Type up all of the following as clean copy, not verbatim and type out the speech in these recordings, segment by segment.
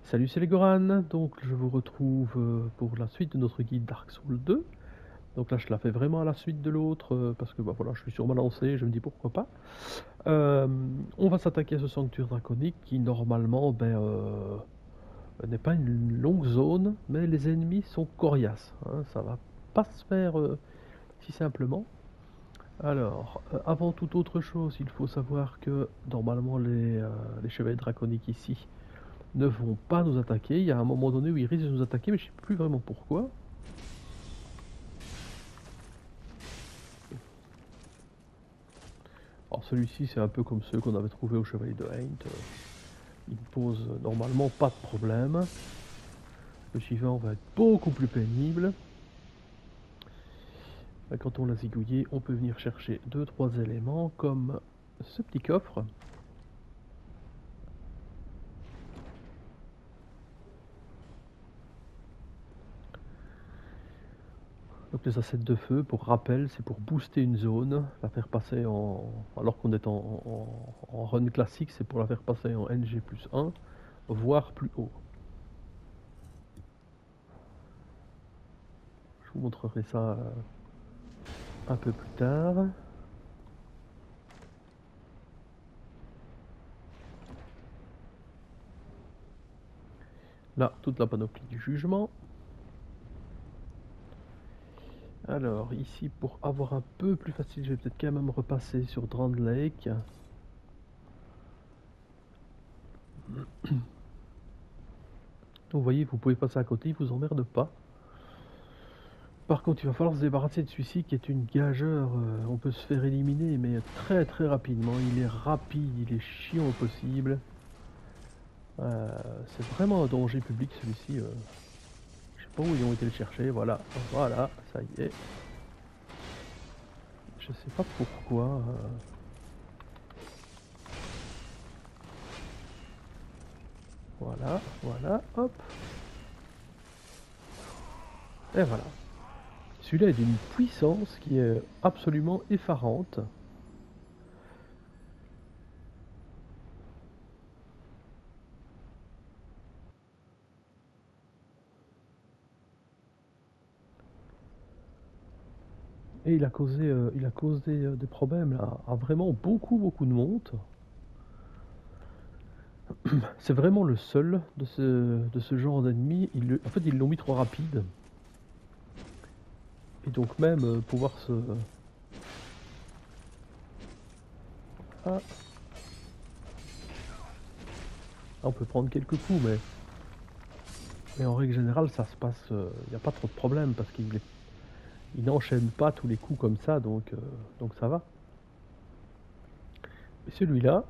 Salut, c'est Legoran, donc je vous retrouve pour la suite de notre guide Dark Souls 2. Donc là je la fais vraiment à la suite de l'autre parce que bah, voilà, je suis sur ma lancée, je me dis pourquoi pas. On va s'attaquer à ce sanctuaire draconique qui normalement n'est pas une longue zone, mais les ennemis sont coriaces, hein, ça va pas se faire si simplement. Alors, avant toute autre chose, il faut savoir que normalement les chevaliers draconiques ici ne vont pas nous attaquer. Il y a un moment donné où ils risquent de nous attaquer, mais je ne sais plus vraiment pourquoi. Alors celui-ci, c'est un peu comme ceux qu'on avait trouvés au Chevalier de Haint. Il ne pose normalement pas de problème. Le suivant va être beaucoup plus pénible. Quand on l'a zigouillé, on peut venir chercher 2-3 éléments, comme ce petit coffre. Donc les assets de feu, pour rappel, c'est pour booster une zone, la faire passer en... Alors qu'on est en run classique, c'est pour la faire passer en NG+1, voire plus haut. Je vous montrerai ça un peu plus tard. Là, toute la panoplie du jugement. Alors, ici, pour avoir un peu plus facile, je vais peut-être quand même repasser sur Drand Lake. Vous voyez, vous pouvez passer à côté, il vous emmerde pas. Par contre, il va falloir se débarrasser de celui-ci qui est une gageure. On peut se faire éliminer, mais très très rapidement. Il est rapide, il est chiant au possible. C'est vraiment un danger public celui-ci. Je sais pas où ils ont été le chercher. Voilà, voilà, ça y est. Je sais pas pourquoi. Voilà, voilà, hop. Et voilà. Celui-là est d'une puissance qui est absolument effarante. Et il a causé des problèmes là, à vraiment beaucoup de monde. C'est vraiment le seul de ce genre d'ennemi. En fait, ils l'ont mis trop rapide. Et donc même pouvoir se... Ah. On peut prendre quelques coups, mais en règle générale, ça se passe... Il n'y a pas trop de problème parce qu'il n'enchaîne pas tous les coups comme ça, donc ça va. Et celui-là...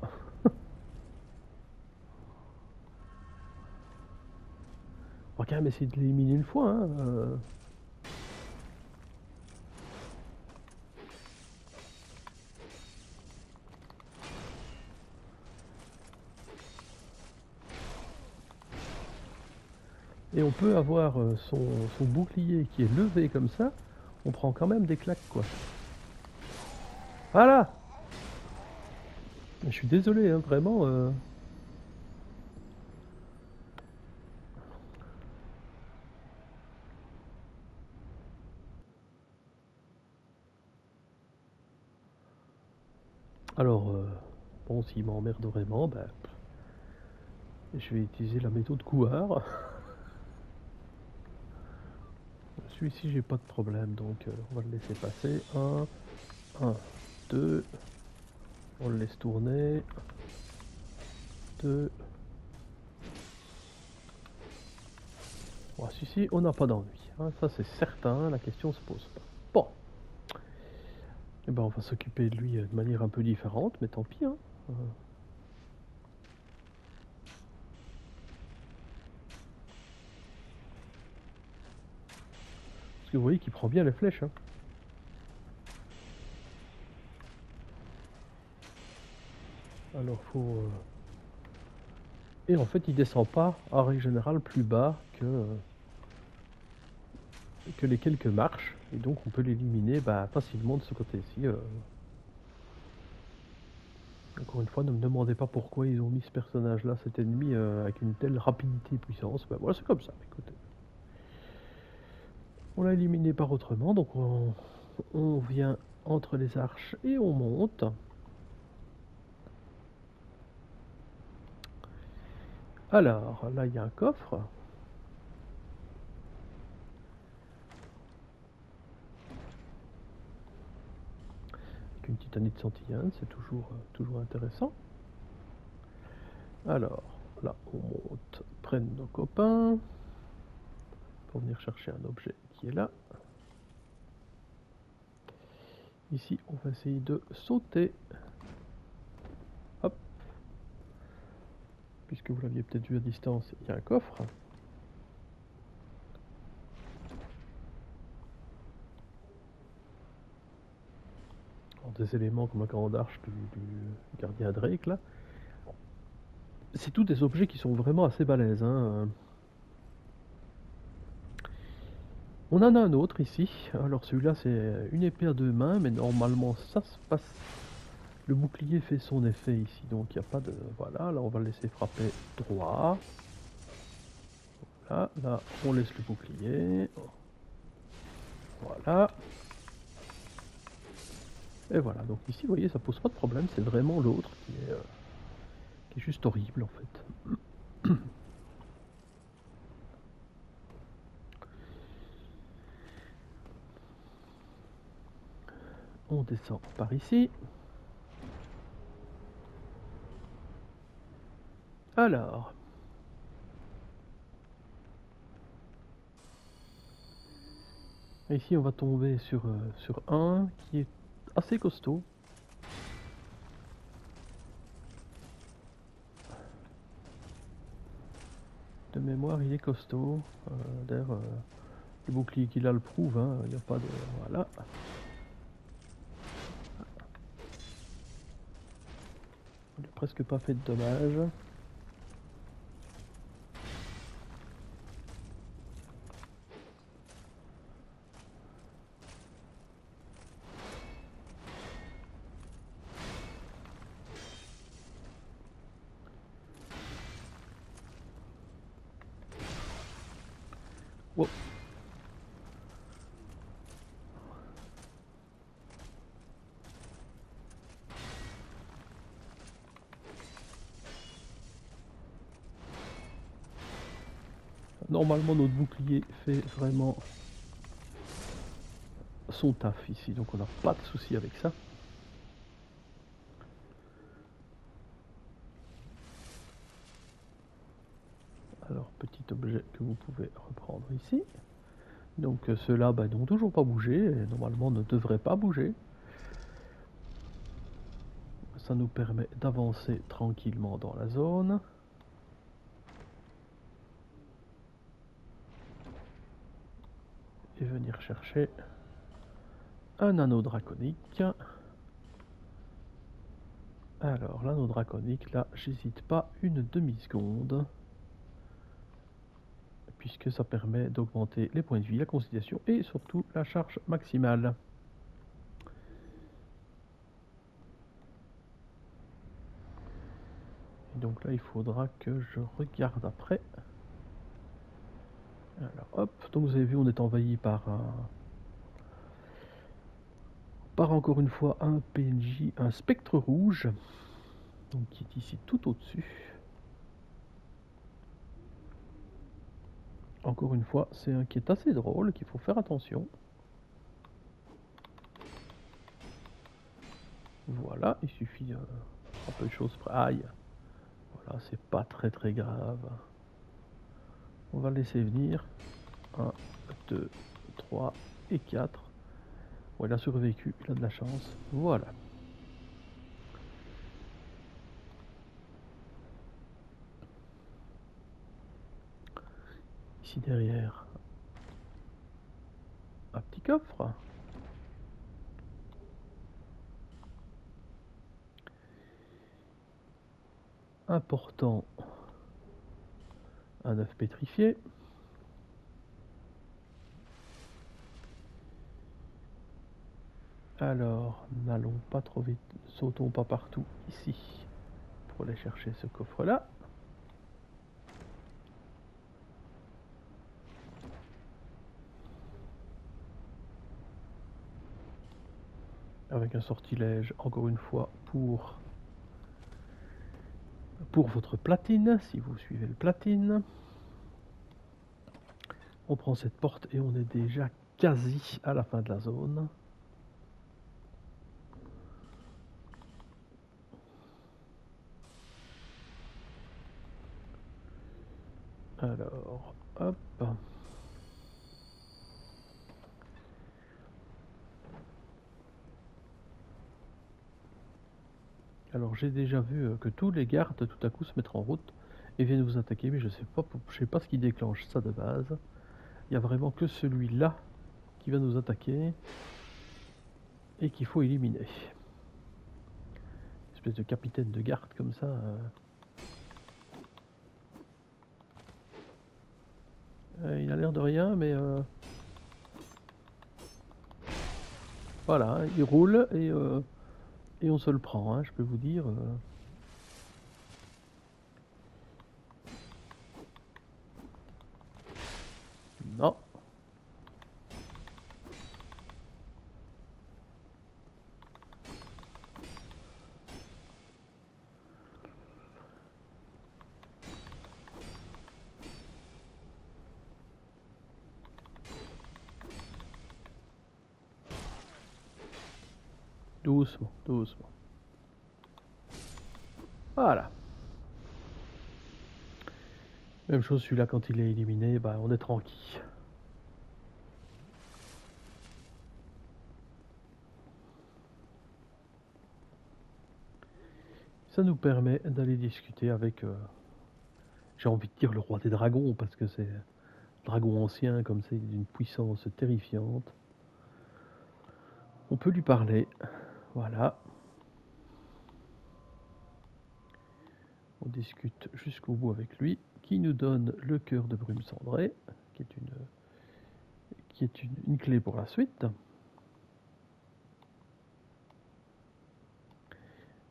On va quand même essayer de l'éliminer une fois, hein. Et on peut avoir son bouclier qui est levé comme ça, on prend quand même des claques quoi. Voilà. Je suis désolé, hein, vraiment. Alors, bon, s'il m'emmerde vraiment, ben, je vais utiliser la méthode couard. Celui-ci, j'ai pas de problème, donc on va le laisser passer. 1, 2. On le laisse tourner. 2. Bon, celui-ci, on n'a pas d'ennui. Hein, ça, c'est certain, la question se pose pas. Bon. Eh ben, on va s'occuper de lui de manière un peu différente, mais tant pis. Hein. Parce que vous voyez qu'il prend bien les flèches. Hein. Alors, faut... Et en fait, il descend pas, en règle générale, plus bas que les quelques marches. Et donc, on peut l'éliminer facilement de ce côté-ci. Encore une fois, ne me demandez pas pourquoi ils ont mis ce personnage-là, cet ennemi, avec une telle rapidité et puissance. Ben voilà, c'est comme ça, écoutez. On l'a éliminé par autrement, donc on vient entre les arches et on monte. Alors, là, il y a un coffre. Avec une titanite scintillante, c'est toujours intéressant. Alors, là, on monte près de nos copains pour venir chercher un objet qui est là. Ici, on va essayer de sauter. Hop. Puisque vous l'aviez peut-être vu à distance, il y a un coffre. Alors, des éléments comme un camp d'arche du gardien Drake, là. C'est tous des objets qui sont vraiment assez balèzes, hein. On en a un autre ici. Alors celui-là c'est une épée à deux mains, mais normalement ça se passe. Le bouclier fait son effet ici, donc il n'y a pas de... Voilà, là on va le laisser frapper droit. Là on laisse le bouclier. Voilà. Et voilà, donc ici vous voyez ça pose pas de problème, c'est vraiment l'autre qui est juste horrible en fait. On descend par ici. Alors. Ici on va tomber sur un qui est assez costaud. De mémoire il est costaud. D'ailleurs le bouclier qu'il a le prouve, hein. Il n'y a pas de... Voilà. Il n'a presque pas fait de dommages. Wow. Normalement notre bouclier fait vraiment son taf ici, donc on n'a pas de souci avec ça. Alors petit objet que vous pouvez reprendre ici. Donc ceux-là n'ont toujours pas bougé, et normalement ne devraient pas bouger. Ça nous permet d'avancer tranquillement dans la zone. Et venir chercher un anneau draconique. Alors l'anneau draconique, là j'hésite pas une demi-seconde. Puisque ça permet d'augmenter les points de vie, la concentration et surtout la charge maximale. Et donc là il faudra que je regarde après. Alors hop, donc vous avez vu on est envahi par encore une fois un PNJ, un spectre rouge, donc qui est ici tout au-dessus. Encore une fois, c'est un qui est assez drôle, qu'il faut faire attention. Voilà, il suffit un peu de choses près. Aïe, voilà, c'est pas très grave. On va le laisser venir. 1, 2, 3 et 4. Bon, il a survécu, il a de la chance. Voilà. Ici derrière, un petit coffre. Important, un œuf pétrifié. Alors, n'allons pas trop vite, sautons pas partout ici pour aller chercher ce coffre-là. Avec un sortilège, encore une fois, pour votre platine, si vous suivez le platine. On prend cette porte et on est déjà quasi à la fin de la zone. Alors, hop. Alors j'ai déjà vu que tous les gardes tout à coup se mettent en route et viennent vous attaquer, mais je sais pas ce qui déclenche ça de base. Il n'y a vraiment que celui-là qui va nous attaquer et qu'il faut éliminer. Une espèce de capitaine de garde comme ça. Il a l'air de rien, mais voilà, il roule et on se le prend, hein, je peux vous dire. Non. Doucement, doucement. Voilà. Même chose, celui-là, quand il est éliminé, bah, on est tranquille. Ça nous permet d'aller discuter avec, j'ai envie de dire le roi des dragons, parce que c'est dragon ancien, comme c'est d'une puissance terrifiante. On peut lui parler, voilà. On discute jusqu'au bout avec lui, qui nous donne le cœur de brume cendrée, qui est une clé pour la suite.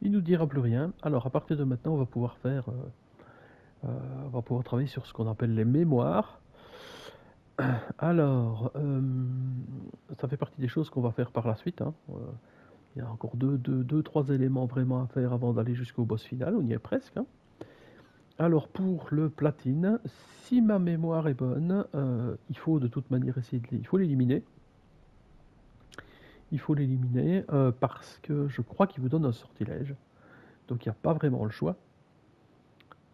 Il nous dira plus rien. Alors à partir de maintenant, on va pouvoir faire, on va pouvoir travailler sur ce qu'on appelle les mémoires. Alors, ça fait partie des choses qu'on va faire par la suite, hein. Il y a encore trois éléments vraiment à faire avant d'aller jusqu'au boss final. On y est presque, hein. Alors pour le platine, si ma mémoire est bonne, il faut de toute manière essayer de il faut l'éliminer. Il faut l'éliminer parce que je crois qu'il vous donne un sortilège. Donc il n'y a pas vraiment le choix.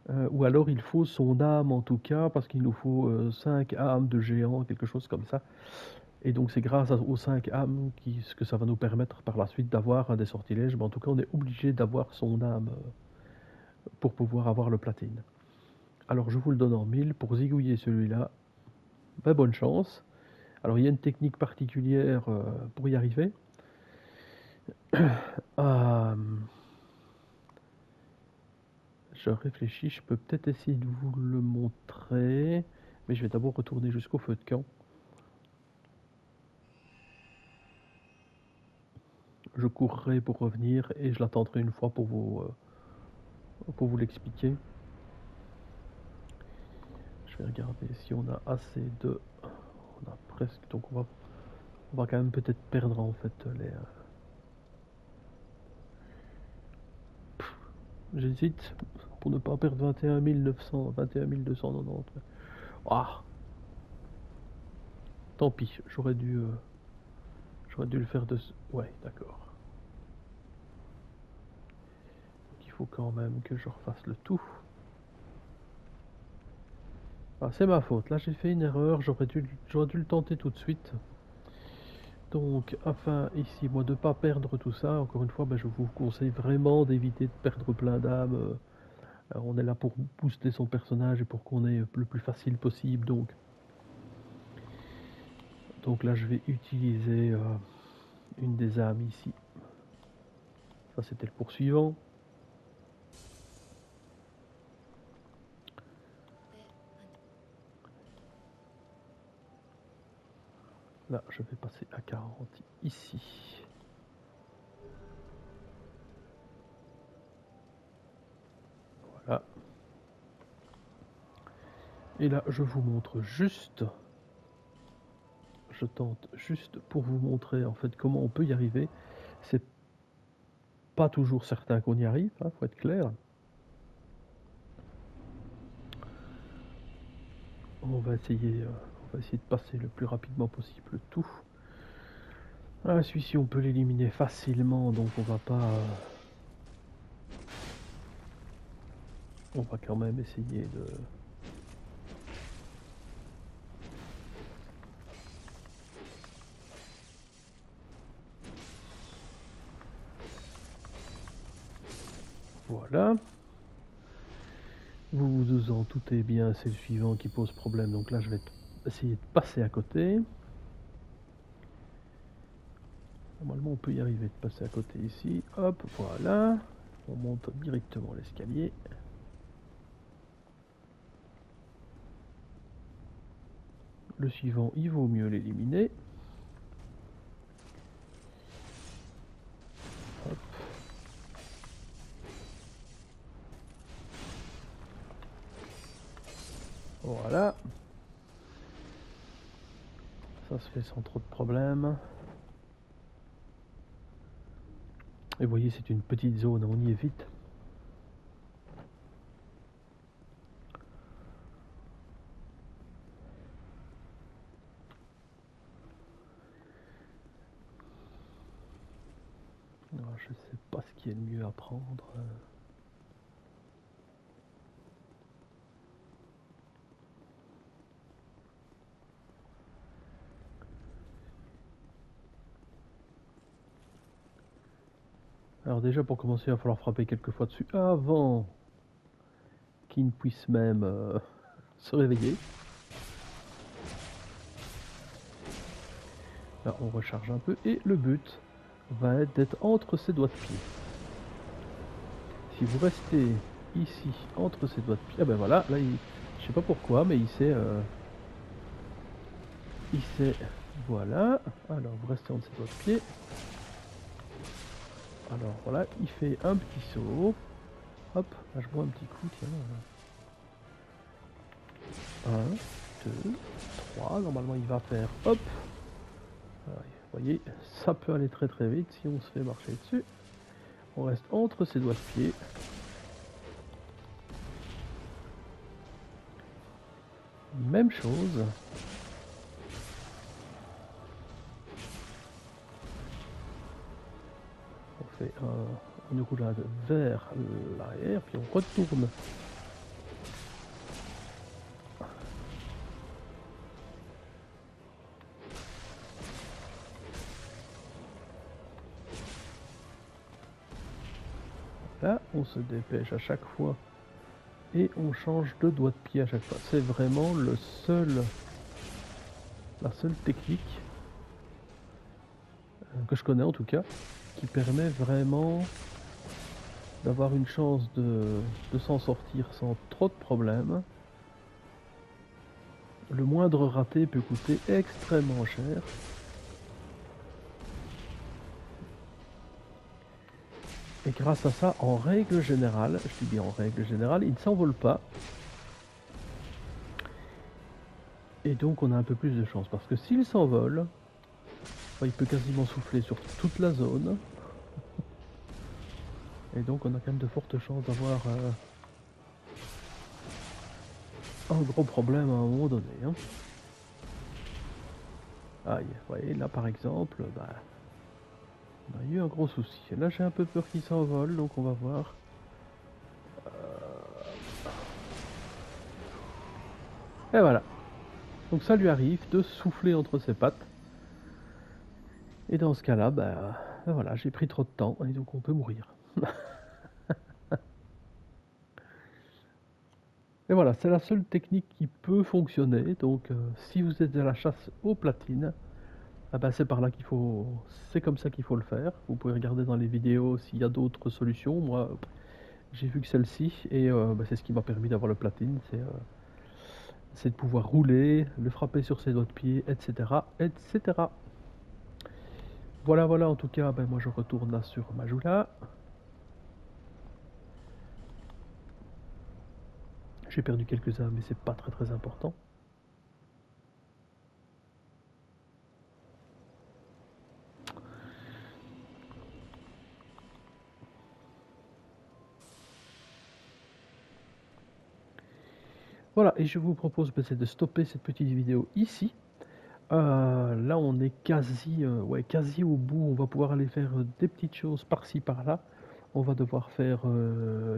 Ou alors il faut son âme en tout cas, parce qu'il nous faut 5 âmes de géant, quelque chose comme ça. Et donc c'est grâce aux 5 âmes que ça va nous permettre par la suite d'avoir des sortilèges. Mais en tout cas on est obligé d'avoir son âme pour pouvoir avoir le platine. Alors je vous le donne en 1000 pour zigouiller celui-là. Ben, bonne chance. Alors il y a une technique particulière pour y arriver. Euh, je réfléchis, je peux peut-être essayer de vous le montrer. Mais je vais d'abord retourner jusqu'au feu de camp. Je courrai pour revenir et je l'attendrai une fois pour vous l'expliquer. Je vais regarder si on a assez de... On a presque... Donc on va quand même peut-être perdre en fait les... J'hésite pour ne pas perdre 21 900, 21 290. Ah, tant pis, j'aurais dû le faire de... Ouais, d'accord. Il faut quand même que je refasse le tout. Ah, c'est ma faute, là j'ai fait une erreur, j'aurais dû le tenter tout de suite. Donc, afin ici, moi, de ne pas perdre tout ça, encore une fois, ben, je vous conseille vraiment d'éviter de perdre plein d'âmes. On est là pour booster son personnage et pour qu'on ait le plus facile possible. Donc là, je vais utiliser une des âmes ici. Ça, c'était le poursuivant. Là, je vais passer à 40 ici. Et là, je vous montre juste, je tente juste pour vous montrer en fait comment on peut y arriver. C'est pas toujours certain qu'on y arrive, hein, faut être clair. On va essayer de passer le plus rapidement possible tout. Ah, celui-ci, on peut l'éliminer facilement, donc on va pas. On va quand même essayer de. Voilà. Vous vous en doutez bien, c'est le suivant qui pose problème. Donc là, je vais essayer de passer à côté. Normalement, on peut y arriver de passer à côté ici. Hop, voilà. On monte directement l'escalier. Le suivant, il vaut mieux l'éliminer. Hop. Voilà. Ça se fait sans trop de problèmes. Et vous voyez, c'est une petite zone, on y est vite. Alors, je sais pas ce qui est le mieux à prendre. Alors déjà, pour commencer, il va falloir frapper quelques fois dessus avant qu'il ne puisse même se réveiller. Là, on recharge un peu et le but va être d'être entre ses doigts de pied. Si vous restez ici entre ses doigts de pied, ah ben voilà, là, je sais pas pourquoi, mais il s'est, voilà. Alors vous restez entre ses doigts de pied. Alors voilà, il fait un petit saut. Hop, là je bois un petit coup, tiens. 1, 2, 3, normalement il va faire hop. Voilà, vous voyez, ça peut aller très très vite si on se fait marcher dessus. On reste entre ses doigts de pied. Même chose. On fait une roulade vers l'arrière, puis on retourne. Là, on se dépêche à chaque fois et on change de doigt de pied à chaque fois. C'est vraiment la seule technique que je connais en tout cas, qui permet vraiment d'avoir une chance de s'en sortir sans trop de problèmes. Le moindre raté peut coûter extrêmement cher. Et grâce à ça, en règle générale, je dis bien en règle générale, il ne s'envole pas. Et donc on a un peu plus de chance. Parce que s'il s'envole, il peut quasiment souffler sur toute la zone. Et donc on a quand même de fortes chances d'avoir un gros problème à un moment donné. Hein. Aïe, vous voyez, là par exemple, on a eu un gros souci. Là j'ai un peu peur qu'il s'envole, donc on va voir. Et voilà. Donc ça lui arrive de souffler entre ses pattes. Et dans ce cas-là, voilà, j'ai pris trop de temps et donc on peut mourir. Et voilà, c'est la seule technique qui peut fonctionner. Donc si vous êtes à la chasse aux platines, c'est par là qu'il faut, c'est comme ça qu'il faut le faire. Vous pouvez regarder dans les vidéos s'il y a d'autres solutions. Moi, j'ai vu que celle-ci et c'est ce qui m'a permis d'avoir le platine, c'est de pouvoir rouler, le frapper sur ses doigts de pied, etc., etc. Voilà, voilà. En tout cas, moi je retourne là sur Majula. J'ai perdu quelques âmes, mais c'est pas très important. Voilà, et je vous propose c'est de stopper cette petite vidéo ici. Là, on est quasi au bout. On va pouvoir aller faire des petites choses par-ci, par-là. On va devoir faire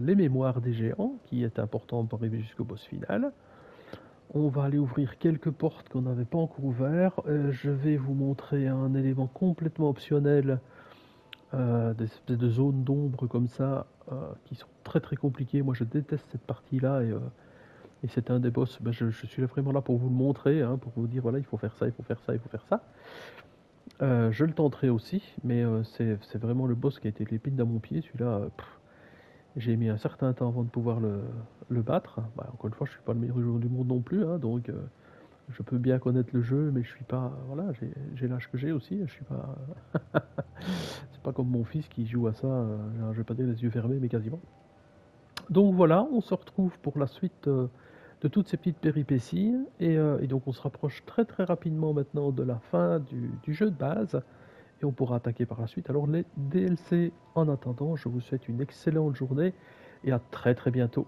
les mémoires des géants, qui est important pour arriver jusqu'au boss final. On va aller ouvrir quelques portes qu'on n'avait pas encore ouvertes. Je vais vous montrer un élément complètement optionnel, des espèces de zones d'ombre comme ça, qui sont très compliquées. Moi, je déteste cette partie-là, et c'est un des boss. Je suis vraiment là pour vous le montrer, hein, pour vous dire voilà, il faut faire ça, il faut faire ça, il faut faire ça. Je le tenterai aussi, mais c'est vraiment le boss qui a été l'épine dans mon pied. Celui-là, j'ai mis un certain temps avant de pouvoir le battre. Bah, encore une fois, je suis pas le meilleur joueur du monde non plus, hein, donc je peux bien connaître le jeu, mais je suis pas. Voilà, j'ai l'âge que j'ai aussi. Je suis pas. C'est pas comme mon fils qui joue à ça. Je vais pas dire les yeux fermés, mais quasiment. Donc voilà, on se retrouve pour la suite de toutes ces petites péripéties, et donc on se rapproche très rapidement maintenant de la fin du jeu de base, et on pourra attaquer par la suite alors les DLC. En attendant, je vous souhaite une excellente journée et à très bientôt.